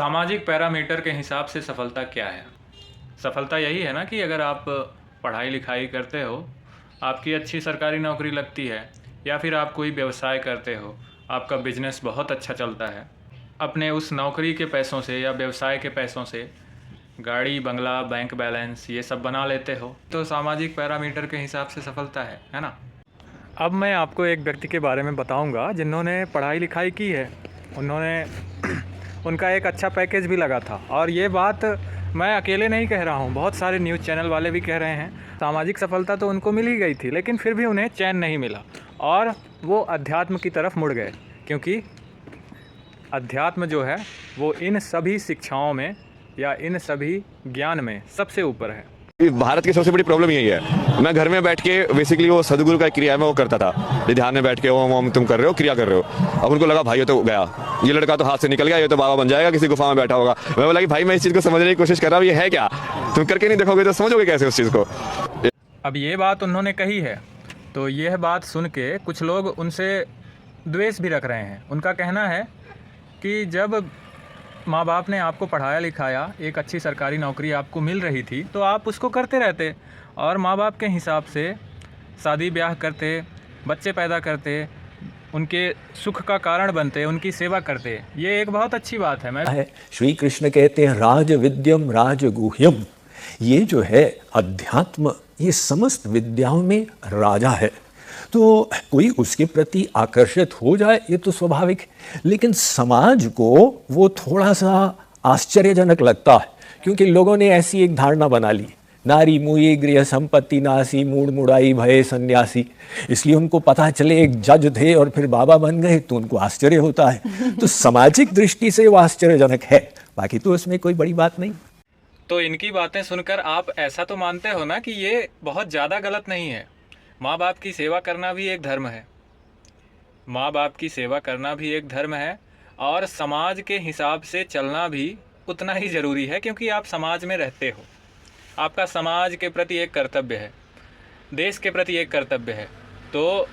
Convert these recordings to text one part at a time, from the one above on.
सामाजिक पैरामीटर के हिसाब से सफलता क्या है? सफलता यही है ना कि अगर आप पढ़ाई लिखाई करते हो, आपकी अच्छी सरकारी नौकरी लगती है, या फिर आप कोई व्यवसाय करते हो, आपका बिजनेस बहुत अच्छा चलता है, अपने उस नौकरी के पैसों से या व्यवसाय के पैसों से गाड़ी, बंगला, बैंक बैलेंस ये सब बना लेते हो, तो सामाजिक पैरामीटर के हिसाब से सफलता है ना। अब मैं आपको एक व्यक्ति के बारे में बताऊंगा जिन्होंने पढ़ाई लिखाई की है, उनका एक अच्छा पैकेज भी लगा था। और ये बात मैं अकेले नहीं कह रहा हूँ, बहुत सारे न्यूज़ चैनल वाले भी कह रहे हैं। सामाजिक सफलता तो उनको मिल ही गई थी, लेकिन फिर भी उन्हें चैन नहीं मिला और वो अध्यात्म की तरफ मुड़ गए, क्योंकि अध्यात्म जो है वो इन सभी शिक्षाओं में या इन सभी ज्ञान में सबसे ऊपर है। भारत की सबसे बड़ी प्रॉब्लम यही है। मैं घर में बैठ के बेसिकली वो सदगुरु का क्रिया में वो करता था, ध्यान में बैठ के ओम ओम तुम कर रहे हो, क्रिया कर रहे हो। अब उनको लगा भाई ये तो गया, ये लड़का तो हाथ से निकल गया, ये तो बाबा बन जाएगा, किसी गुफा में बैठा होगा। मैं बोला कि भाई मैं इस चीज को समझने की कोशिश कर रहा हूँ, ये है क्या? तुम करके नहीं देखोगे तो समझोगे कैसे उस चीज को? अब ये बात उन्होंने कही है, तो यह बात सुन के कुछ लोग उनसे द्वेष भी रख रहे हैं। उनका कहना है कि जब माँ बाप ने आपको पढ़ाया लिखाया, एक अच्छी सरकारी नौकरी आपको मिल रही थी, तो आप उसको करते रहते और माँ बाप के हिसाब से शादी ब्याह करते, बच्चे पैदा करते, उनके सुख का कारण बनते, उनकी सेवा करते। ये एक बहुत अच्छी बात है। श्री कृष्ण कहते हैं राज विद्यम राजगुह्यम। ये जो है अध्यात्म, ये समस्त विद्याओं में राजा है। तो कोई उसके प्रति आकर्षित हो जाए ये तो स्वाभाविक, लेकिन समाज को वो थोड़ा सा आश्चर्यजनक लगता है, क्योंकि लोगों ने ऐसी एक धारणा बना ली, नारी मुई गृह संपत्ति नासी, मूड मुड़ाई भय सन्यासी। इसलिए उनको पता चले एक जज थे और फिर बाबा बन गए तो उनको आश्चर्य होता है। तो सामाजिक दृष्टि से वो आश्चर्यजनक है, बाकी तो उसमें कोई बड़ी बात नहीं। तो इनकी बातें सुनकर आप ऐसा तो मानते हो ना कि ये बहुत ज़्यादा गलत नहीं है। माँ बाप की सेवा करना भी एक धर्म है, माँ बाप की सेवा करना भी एक धर्म है, और समाज के हिसाब से चलना भी उतना ही ज़रूरी है, क्योंकि आप समाज में रहते हो। आपका समाज के प्रति एक कर्तव्य है, देश के प्रति एक कर्तव्य है। तो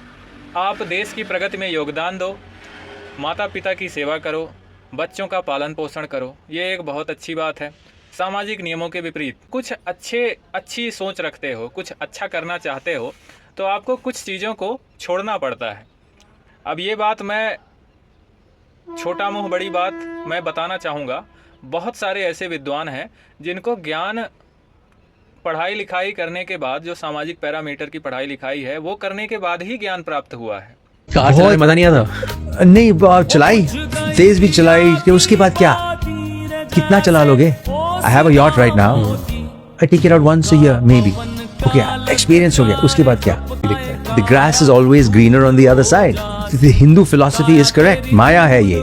आप देश की प्रगति में योगदान दो, माता पिता की सेवा करो, बच्चों का पालन पोषण करो। ये एक बहुत अच्छी बात है। सामाजिक नियमों के विपरीत कुछ अच्छी सोच रखते हो, कुछ अच्छा करना चाहते हो, तो आपको कुछ चीज़ों को छोड़ना पड़ता है। अब ये बात मैं छोटा मुँह बड़ी बात मैं बताना चाहूँगा। बहुत सारे ऐसे विद्वान हैं जिनको ज्ञान पढ़ाई लिखाई करने के बाद, जो सामाजिक पैरामीटर की पढ़ाई लिखाई है वो करने के बाद ही ज्ञान प्राप्त हुआ है। कार चलाने मजा नहीं आता? नहीं, चलाई, तेज भी चलाई, उसके बाद क्या, कितना चला लोगे? I have a yacht right now. I take it out once a year, maybe. Okay, experience हो गया, उसके बाद क्या? The grass is always greener on the other side. The Hindu philosophy is correct. माया है ये।